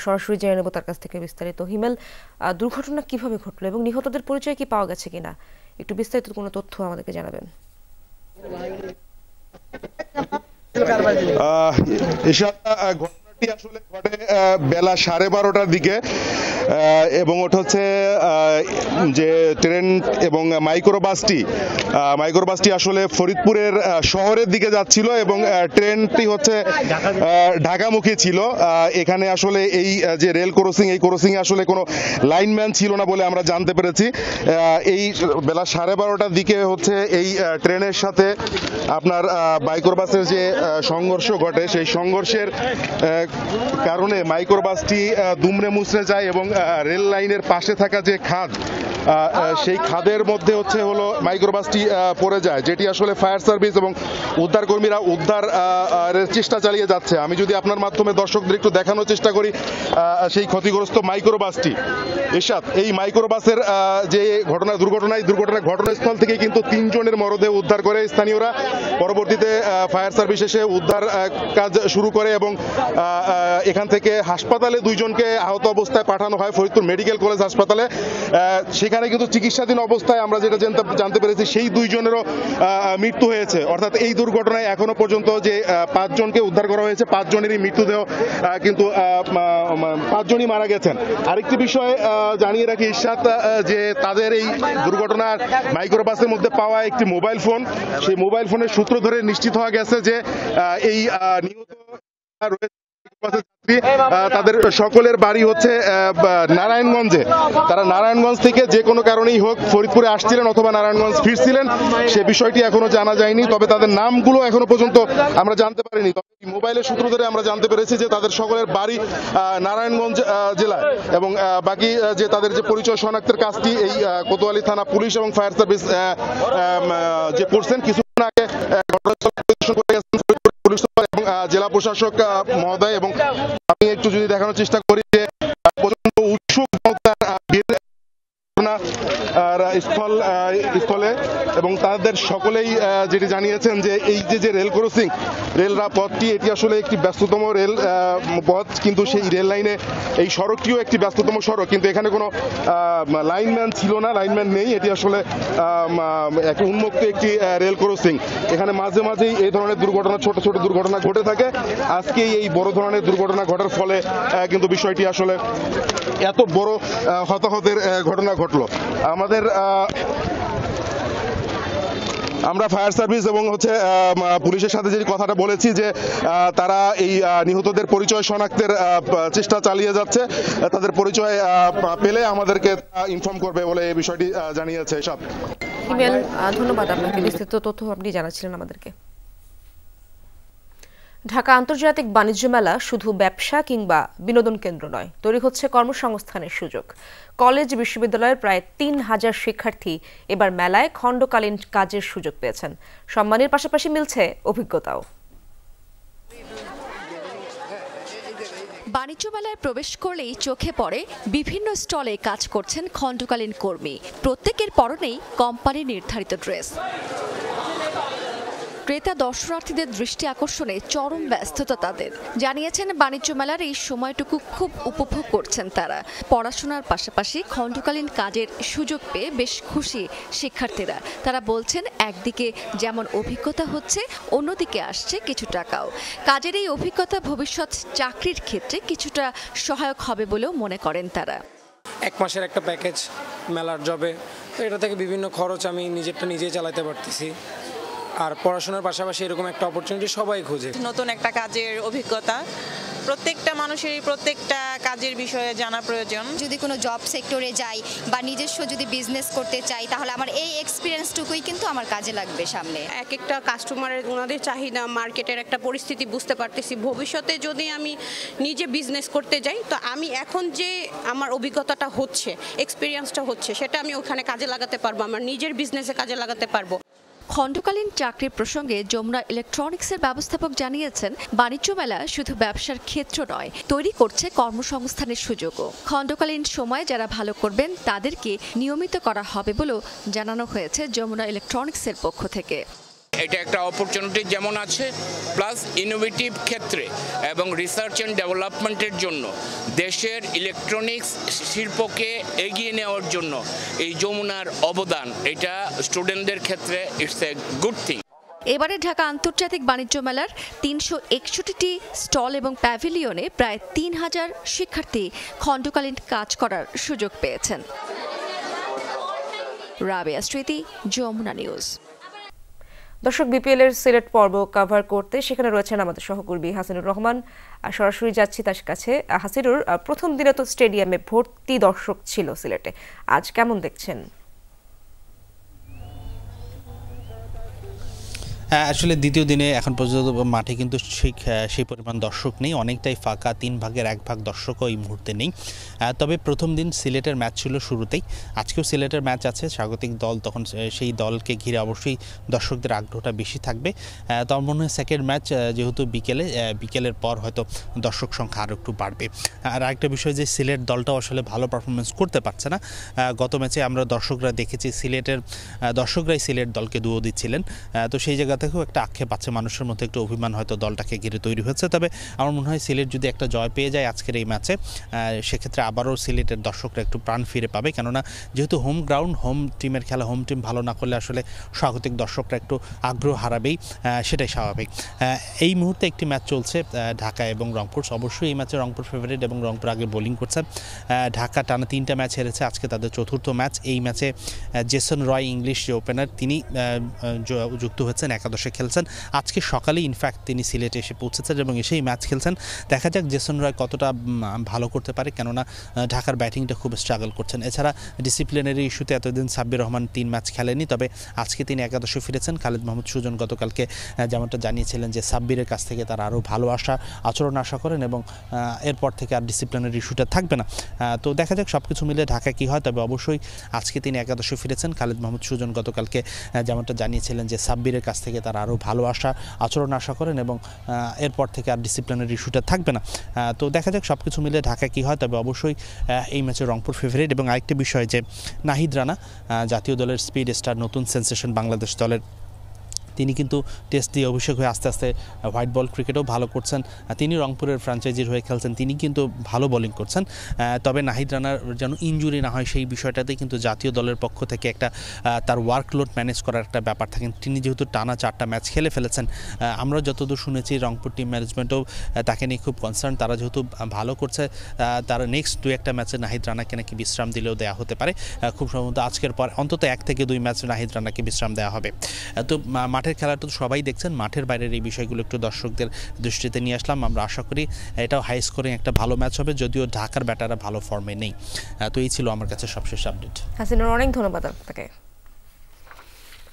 সরাসরি জেনে নেব তার কাছ থেকে বিস্তারিত। হিমেল, দুর্ঘটনা কিভাবে ঘটলো এবং নিহতদের পরিচয় কি পাওয়া গেছে কিনা, একটু বিস্তারিত কোনো তথ্য আমাদেরকে জানাবেন। ঘটনাটি আসলে ঘটে বেলা 12:30টার দিকে এবং ওটা হচ্ছে যে ট্রেন এবং মাইক্রোবাসটি আসলে ফরিদপুরের শহরের দিকে যাচ্ছিল এবং ট্রেনটি হচ্ছে ঢাকামুখী ছিল। এখানে আসলে এই যে রেল ক্রসিং, এই ক্রসিং এ আসলে কোনো লাইনম্যান ছিল না বলে আমরা জানতে পেরেছি। এই বেলা 12:30টার দিকে হচ্ছে এই ট্রেনের সাথে আপনার মাইক্রোবাসের যে সংঘর্ষ ঘটে, সেই সংঘর্ষের কারণে মাইক্রোবাসটি দুমড়ে মুচড়ে যায় এবং রেল লাইনের পাশে থাকা যে খাদ সেই খাদের মধ্যে হলো মাইক্রোবাসটি পড়ে যায়, যেটি আসলে ফায়ার সার্ভিস এবং উদ্ধারকর্মীরা উদ্ধারের চেষ্টা চালিয়ে যাচ্ছে। আমি যদি আপনার মাধ্যমে দর্শকদের একটু দেখানোর চেষ্টা করি সেই ক্ষতিগ্রস্ত মাইক্রোবাসটি। এরশাদ, এই মাইক্রোবাসের যে দুর্ঘটনার ঘটনাস্থল থেকে কিন্তু 3 জনের মরদেহ উদ্ধার করে স্থানীয়রা। পরবর্তীতে ফায়ার সার্ভিস এসে উদ্ধার কাজ শুরু করে এবং এখান থেকে হাসপাতালে 2 জনকে আহত অবস্থায় পাঠানো হয় ফরিদপুর মেডিকেল কলেজ হাসপাতালে। সেখানে কিন্তু চিকিৎসাধীন অবস্থায় আমরা যেটা জানতে পেরেছি সেই 2 জনেরও মৃত্যু হয়েছে। অর্থাৎ এই দুর্ঘটনায় এখনো পর্যন্ত যে 5 জনকে উদ্ধার করা হয়েছে 5 জনেরই মৃত্যুদেহ কিন্তু 5 জনই মারা গেছেন। আরেকটি বিষয় জানিয়ে রাখি ইরশাদ, যে তাদের এই দুর্ঘটনার মাইক্রোবাসের মধ্যে পাওয়া একটি মোবাইল ফোন, সেই মোবাইল ফোনের সূত্র ধরে নিশ্চিত হওয়া গেছে যে এই নিহত রয়েছে তাদের সকলের বাড়ি হচ্ছে নারায়ণগঞ্জে। তারা নারায়ণগঞ্জ থেকে যে কোনো কারণেই হোক ফরিদপুরে আসছিলেন অথবা নারায়ণগঞ্জ ফিরছিলেন, সে বিষয়টি এখনো জানা যায়নি। তবে তাদের নামগুলো এখনো পর্যন্ত আমরা জানতে পারিনি। তবে মোবাইলের সূত্র ধরে আমরা জানতে পেরেছি যে তাদের সকলের বাড়ি নারায়ণগঞ্জ জেলায় এবং বাকি যে তাদের যে পরিচয় শনাক্তের কাজটি এই কোতোয়ালি থানা পুলিশ এবং ফায়ার সার্ভিস যে করছেন, কিছুক্ষণ আগে ঘটনাস্থল পরিদর্শন করে গেছেন পুলিশ এবং জেলা প্রশাসক মহোদয়। এবং আমি একটু যদি দেখানোর চেষ্টা করি যে প্রচন্ড উৎসুক স্থলে এবং তাদের সকলেই যেটি জানিয়েছেন যে এই যে রেল ক্রসিং রেল পথটি এটি আসলে একটি ব্যস্ততম রেল পথ, কিন্তু সেই রেল লাইনে এই সড়কটিও একটি ব্যস্ততম সড়ক, কিন্তু এখানে কোনো লাইনম্যান ছিল না, লাইনম্যান নেই। এটি আসলে একটি উন্মুক্ত একটি রেল ক্রসিং। এখানে মাঝে মাঝেই এই ধরনের দুর্ঘটনা, ছোট ছোট দুর্ঘটনা ঘটে থাকে। আজকে এই বড় ধরনের দুর্ঘটনা ঘটার ফলে কিন্তু বিষয়টি আসলে এত বড় হতাহতের ঘটনা ঘটলো। আমরা ফায়ার সার্ভিস এবং পুলিশের সাথে যে কথাটা বলেছি যে তারা এই নিহতদের পরিচয় শনাক্তের চেষ্টা চালিয়ে যাচ্ছে, তাদের পরিচয় পেলে আমাদেরকে ইনফর্ম করবে বলে এই বিষয়টি জানিয়েছে। ধন্যবাদ আপনাকে, বিস্তারিত তথ্য আপনি জানাচ্ছিলেন আমাদেরকে। ঢাকা আন্তর্জাতিক বাণিজ্য মেলা শুধু ব্যবসা কিংবা বিনোদন কেন্দ্র নয়, তৈরি হচ্ছে কর্মসংস্থানের সুযোগ। কলেজ বিশ্ববিদ্যালয়ের প্রায় 3000 শিক্ষার্থী এবার মেলায় খণ্ডকালীন কাজের সুযোগ পেয়েছেন। সম্মানের পাশাপাশি মিলছে অভিজ্ঞতাও। বাণিজ্য মেলায় প্রবেশ করলেই চোখে পড়ে বিভিন্ন স্টলে কাজ করছেন খণ্ডকালীন কর্মী। প্রত্যেকের পরনেই কোম্পানি নির্ধারিত ড্রেস। ক্রেতা দর্শনার্থীদের দৃষ্টি আকর্ষণে চরম ব্যস্ততা তাদের। জানিয়েছেন বাণিজ্য মেলার এই সময়টুকু খুব উপভোগ করছেন তারা। পড়াশোনার পাশাপাশি খণ্ডকালীন কাজের সুযোগ পেয়ে বেশ খুশি শিক্ষার্থীরা। তারা বলছেন একদিকে যেমন অভিজ্ঞতা হচ্ছে, অন্যদিকে আসছে কিছু টাকাও। কাজের এই অভিজ্ঞতা ভবিষ্যৎ চাকরির ক্ষেত্রে কিছুটা সহায়ক হবে বলেও মনে করেন তারা। 1 মাসের একটা প্যাকেজ মেলার জবে, তো এটা থেকে বিভিন্ন খরচ আমি নিজেই চালাতে পারতেছি। আর পড়াশোনার পাশাপাশি এরকম একটা অপরচুনিটি সবাই খোঁজে। নতুন একটা কাজের অভিজ্ঞতা, প্রত্যেকটা মানুষেরই প্রত্যেকটা কাজের বিষয়ে জানা প্রয়োজন। যদি কোনো জব সেক্টরে যাই বা নিজস্ব যদি বিজনেস করতে চাই, তাহলে আমার এই এক্সপিরিয়েন্সটুকুই কিন্তু আমার কাজে লাগবে সামনে। এক একটা কাস্টমারের ওনাদের চাহিদা, মার্কেটের একটা পরিস্থিতি বুঝতে পারতেছি। ভবিষ্যতে যদি আমি নিজে বিজনেস করতে যাই, তো আমি এখন যে আমার অভিজ্ঞতাটা হচ্ছে, এক্সপিরিয়েন্সটা হচ্ছে, সেটা আমি ওখানে কাজে লাগাতে পারবো, আমার নিজের বিজনেসে কাজে লাগাতে পারবো। খণ্ডকালীন চাকরির প্রসঙ্গে যমুনা ইলেকট্রনিক্সের ব্যবস্থাপক জানিয়েছেন, বাণিজ্য মেলা শুধু ব্যবসার ক্ষেত্র নয়, তৈরি করছে কর্মসংস্থানের সুযোগও। খণ্ডকালীন সময় যারা ভালো করবেন তাদেরকে নিয়মিত করা হবে বলেও জানানো হয়েছে যমুনা ইলেকট্রনিক্সের পক্ষ থেকে। এটা একটা অপরচুনিটি যেমন আছে, প্লাস ইনোভেটিভ ক্ষেত্রে এবং রিসার্চ অ্যান্ড ডেভেলপমেন্টের জন্য দেশের ইলেকট্রনিক্স শিল্পকে এগিয়ে নেওয়ার জন্য এই যমুনার অবদান, এটা স্টুডেন্টদের ক্ষেত্রে ইটস এ গুড থিং। এবারে ঢাকা আন্তর্জাতিক বাণিজ্য মেলার 361টি স্টল এবং প্যাভিলিয়নে প্রায় 3000 শিক্ষার্থী খণ্ডকালীন কাজ করার সুযোগ পেয়েছেন। রাবেয়া স্মৃতি, যমুনা নিউজ। দর্শক, বিপিএল এর সিলেট পর্ব কভার করতে সেখানে রয়েছেন আমাদের সহকর্মী হাসিনুর রহমান। সরাসরি যাচ্ছি তার কাছে। হাসিনুর, প্রথম দিনে তো স্টেডিয়ামে ভর্তি দর্শক ছিল সিলেটে, আজ কেমন দেখছেন? আসলে দ্বিতীয় দিনে এখন পর্যন্ত মাঠে কিন্তু সেই পরিমাণ দর্শক নেই, অনেকটাই ফাঁকা, 3 ভাগের 1 ভাগ দর্শকও এই মুহূর্তে নেই। তবে প্রথম দিন সিলেটের ম্যাচ ছিল শুরুতেই, আজকেও সিলেটের ম্যাচ আছে, স্বাগতিক দল, তখন সেই দলকে ঘিরে অবশ্যই দর্শকদের আগ্রহটা বেশি থাকবে। তার মনে হয় সেকেন্ড ম্যাচ যেহেতু বিকেলের পর হয়তো দর্শক সংখ্যা আরও একটু বাড়বে। আর আরেকটা বিষয় যে সিলেট দলটাও আসলে ভালো পারফরমেন্স করতে পারছে না। গত ম্যাচে আমরা দর্শকরা দেখেছি সিলেটের দর্শকরাই সিলেট দলকে দুয়ো দিচ্ছিলেন, তো সেই জায়গা থেকেও একটা আক্ষেপ আছে, মানুষের মধ্যে একটু অভিমান হয়তো দলটাকে ঘিরে তৈরি হচ্ছে। তবে আমার মনে হয় সিলেট যদি একটা জয় পেয়ে যায় আজকের এই ম্যাচে, সেক্ষেত্রে আবারও সিলেটের দর্শকরা একটু প্রাণ ফিরে পাবে, কেননা যেহেতু হোম গ্রাউন্ড, হোম টিমের খেলা, হোম টিম ভালো না করলে আসলে স্বাগতিক দর্শকরা একটু আগ্রহ হারাবেই, সেটাই স্বাভাবিক। এই মুহূর্তে একটি ম্যাচ চলছে ঢাকা এবং রংপুর, অবশ্যই এই ম্যাচে রংপুর ফেভারিট এবং রংপুর আগে বোলিং করছে। ঢাকা টানা 3টা ম্যাচ হেরেছে, আজকে তাদের চতুর্থ ম্যাচ। এই ম্যাচে জেসন রয় ইংলিশ যে ওপেনার, তিনি যুক্ত হয়েছেন, একাদশে খেলছেন। আজকে সকালেই ইনফ্যাক্ট তিনি সিলেটে এসে পৌঁছেছেন এবং এসেই ম্যাচ খেলছেন। দেখা যাক জেসন রয় কতটা ভালো করতে পারে, কেননা ঢাকার ব্যাটিংটা খুব স্ট্রাগল করছেন। এছাড়া ডিসিপ্লিনারি ইস্যুতে এতদিন সাব্বির রহমান 3 ম্যাচ খেলেনি, তবে আজকে তিনি একাদশে ফিরেছেন। খালিদ মাহমুদ সুজন গতকালকে যেমনটা জানিয়েছিলেন যে সাব্বিরের কাছ থেকে তারা আরও ভালো আচরণ আশা করেন এবং এরপর থেকে আর ডিসিপ্লিনারি ইস্যুটা থাকবে না। তো দেখা যাক সব কিছু মিলে ঢাকা কী হয়, তবে অবশ্যই আজকে তিনি একাদশে ফিরেছেন। খালিদ মাহমুদ সুজন গতকালকে যেমনটা জানিয়েছিলেন যে সাব্বিরের কাছ থেকে তারা আরও ভালো আচরণ আশা করেন এবং এরপর থেকে আর ডিসিপ্লিনারি ইস্যুটা থাকবে না। তো দেখা যাক সব কিছু মিলে ঢাকা কী হয়, তবে অবশ্যই এই ম্যাচে রংপুর ফেভারিট। এবং আরেকটি বিষয় যে নাহিদ রানা, জাতীয় দলের স্পিড স্টার, নতুন সেন্সেশন বাংলাদেশ দলের, তিনি কিন্তু টেস্ট দিয়ে অভিষেক হয়ে আস্তে আস্তে হোয়াইট বল ক্রিকেটেও ভালো করছেন। তিনি রংপুরের ফ্র্যাঞ্চাইজির হয়ে খেলছেন, তিনি কিন্তু ভালো বোলিং করছেন। তবে নাহিদ রানার যেন ইনজুরি না হয় সেই বিষয়টাতে কিন্তু জাতীয় দলের পক্ষ থেকে একটা তার ওয়ার্কলোড ম্যানেজ করার একটা ব্যাপার থাকেন। তিনি যেহেতু টানা 4টা ম্যাচ খেলে ফেলেছেন, আমরা যতদূর শুনেছি রংপুর টিম ম্যানেজমেন্টও তাকে নিয়ে খুব কনসার্ন। তারা যেহেতু ভালো করছে, তারা নেক্সট 2-1টা ম্যাচে নাহিদ রানাকে নাকি বিশ্রাম দিলেও দেওয়া হতে পারে। খুব সম্ভবত আজকের পর অন্তত 1 থেকে 2 ম্যাচ নাহিদ রানাকে বিশ্রাম দেওয়া হবে। তো মাঠের খেলাটা তো সবাই দেখছেন, মাঠের বাইরের এই বিষয়গুলো একটু দর্শকদের দৃষ্টিতে নিয়ে আসলাম। আমরা আশা করি এটাও হাই স্কোরিং একটা ভালো ম্যাচ হবে, যদিও ঢাকার ব্যাটাররা ভালো ফর্মে নেই। তো এই ছিল আমার কাছে সবশেষ আপডেট। হাসিনুর, অনেক ধন্যবাদ আপনাকে।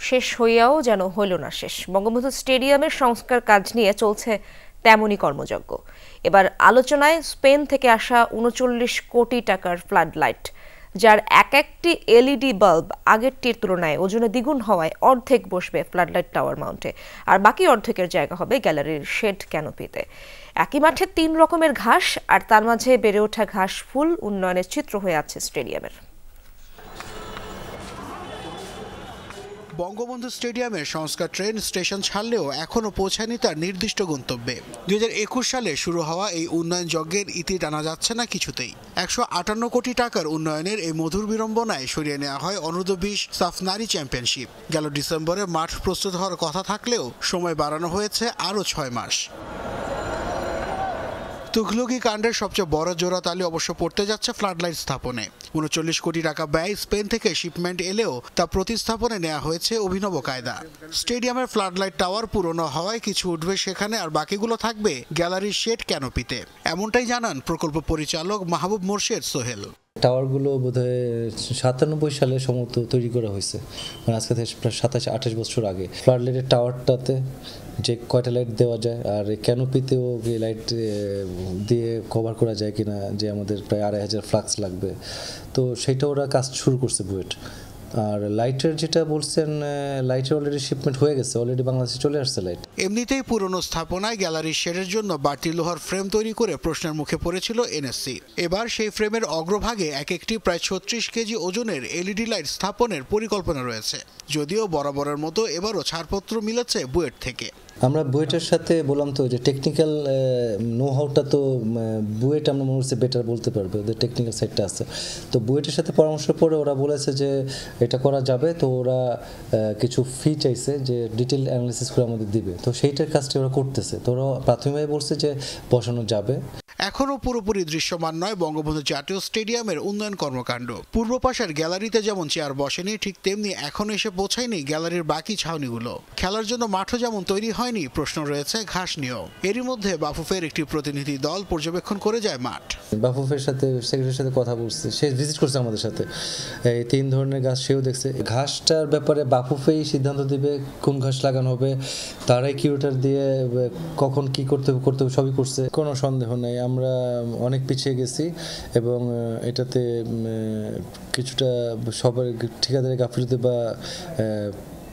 শেষ হইয়াও যেন হইল না শেষ, বঙ্গবন্ধু স্টেডিয়ামের সংস্কার কাজ নিয়ে চলছে তেমনই কর্মযজ্ঞ। এবার আলোচনায় স্পেন থেকে আসা 39 কোটি টাকার ফ্লাড লাইট, যার একটি এলইডি বাল্ব আগেরটির তুলনায় ওজনে দ্বিগুণ হওয়ায় অর্ধেক বসবে ফ্লাডলাইট টাওয়ার মাউন্টে, আর বাকি অর্ধেকের জায়গা হবে গ্যালারির শেড ক্যানোপিতে। একই মাঠে 3 রকমের ঘাস, আর তার মাঝে বেড়ে ওঠা ঘাস ফুল উন্নয়নের চিত্র হয়ে আছে স্টেডিয়ামের। বঙ্গবন্ধু স্টেডিয়ামের সংস্কার ট্রেন স্টেশন ছাড়লেও এখনও পৌঁছায়নি তার নির্দিষ্ট গন্তব্যে। 2021 সালে শুরু হওয়া এই উন্নয়ন যজ্ঞের ইতি টানা যাচ্ছে না কিছুতেই। 158 কোটি টাকার উন্নয়নের এই মধুর বিড়ম্বনায় সরিয়ে নেওয়া হয় অনূর্ধ্ব 20 সাফ নারী চ্যাম্পিয়নশিপ। গেল ডিসেম্বরে মাঠ প্রস্তুত হওয়ার কথা থাকলেও সময় বাড়ানো হয়েছে আরও 6 মাস। তুঘলকি কাণ্ডের সবচেয়ে বড় জোড়াতালি অবশ্য পড়তে যাচ্ছে ফ্লাডলাইট স্থাপনে। 39 কোটি টাকা ব্যয় স্পেন থেকে শিপমেন্ট এলেও তা প্রতিস্থাপনে নেওয়া হয়েছে অভিনব কায়দা। স্টেডিয়ামের ফ্লাডলাইট টাওয়ার পুরনো হওয়ায় কিছু উঠবে সেখানে, আর বাকিগুলো থাকবে গ্যালারির শেড ক্যানোপিতে, এমনটাই জানান প্রকল্প পরিচালক মাহবুব মোর্শেদ সোহেল। টাওয়ারগুলো বোধহয় 97 সালে সম্ভবত তৈরি করা হয়েছে, মানে আজকে থেকে প্রায় 27-28 বছর আগে। ফ্লাডলাইটের টাওয়ারটাতে যে কয়টা লাইট দেওয়া যায়, আর ক্যানোপিতেও লাইট দিয়ে কভার করা যায় কিনা, যে আমাদের প্রায় 2500 ফ্লাক্স লাগবে, তো সেটা ওরা কাজ শুরু করছে বুয়েট। আর লাইটের যেটা বলছেন, লাইটের অলরেডি শিপমেন্ট হয়ে গেছে, অলরেডি বাংলাদেশে চলে আসছে লাইট। এমনিতেই পুরনো স্থাপনায় গ্যালারির শেডের জন্য বাড়তি লোহার ফ্রেম তৈরি করে প্রশ্নের মুখে পড়েছিল এনএসসি। এবার সেই ফ্রেমের অগ্রভাগে এক একটি প্রায় 36 কেজি ওজনের এলইডি লাইট স্থাপনের পরিকল্পনা রয়েছে, যদিও বরাবরের মতো এবারও ছাড়পত্র মিলেছে বুয়েট থেকে। আমরা বুয়েটের সাথে বললাম তো যে টেকনিক্যাল নো হাউটা তো বুয়েট আমরা মনে হচ্ছে বেটার বলতে পারবে, ওদের টেকনিক্যাল সাইডটা আছে। তো বুয়েটের সাথে পরামর্শ করে ওরা বলেছে যে এটা করা যাবে, তো ওরা কিছু ফি চাইছে যে ডিটেল অ্যানালিসিস করে আমাদের দিবে, তো সেইটার কাজটা ওরা করতেছে। তো ওরা প্রাথমিকভাবে বলছে যে বসানো যাবে। এখনও পুরোপুরি দৃশ্যমান নয় বঙ্গবন্ধু জাতীয় স্টেডিয়ামের উন্নয়ন কর্মকাণ্ড। পূর্ব পাশের গ্যালারিতে যেমন চেয়ার বসেনি, ঠিক তেমনি এখনো এসে পৌঁছায়নি গ্যালারির বাকি ছাউনিগুলো। খেলার জন্য মাঠও যেমন তৈরি হয়নি, প্রশ্ন রয়েছে ঘাস নিয়েও। এরই মধ্যে বাফুফের একটি প্রতিনিধি দল পর্যবেক্ষণ করে যায় মাঠ। বাফুফের সাথে সেক্রেটারির সাথে কথা বলছে, সে ভিজিট করছে আমাদের সাথে। এই 3 ধরনের ঘাস সেও দেখছে। ঘাসটার ব্যাপারে বাফুফেই সিদ্ধান্ত দিবে কোন ঘাস লাগানো হবে, তারাই কিউরেটার দিয়ে কখন কি করতে হবে সবই করছে, কোনো সন্দেহ নেই। আমরা অনেক পিছিয়ে গেছি এবং এটাতে কিছুটা সবার ঠিকাদারের গাফিলতি বা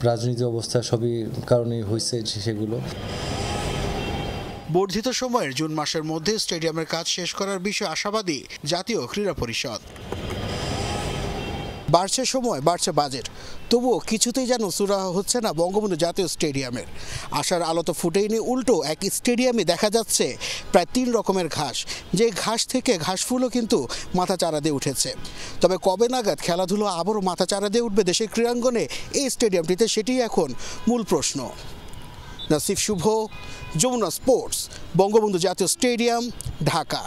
রাজনীতি অবস্থা সবই কারণে হয়েছে সেগুলো। বর্ধিত সময়ের জুন মাসের মধ্যে স্টেডিয়ামের কাজ শেষ করার বিষয়ে আশাবাদী জাতীয় ক্রীড়া পরিষদ। বাড়ছে সময়, বাড়ছে বাজেট, তবুও কিছুতেই যেন সুরাহা হচ্ছে না বঙ্গবন্ধু জাতীয় স্টেডিয়ামের। আশার আলো তো ফুটেইনি, উল্টো এক স্টেডিয়ামে দেখা যাচ্ছে প্রায় 3 রকমের ঘাস, যে ঘাস থেকে ঘাসফুলও কিন্তু মাথা চারা দিয়ে উঠেছে। তবে কবে নাগাদ খেলাধুলো আবারও মাথা চারা দিয়ে উঠবে দেশের ক্রীড়াঙ্গনে এই স্টেডিয়ামটিতে, সেটিই এখন মূল প্রশ্ন। নাসিফ শুভ, যমুনা স্পোর্টস, বঙ্গবন্ধু জাতীয় স্টেডিয়াম, ঢাকা।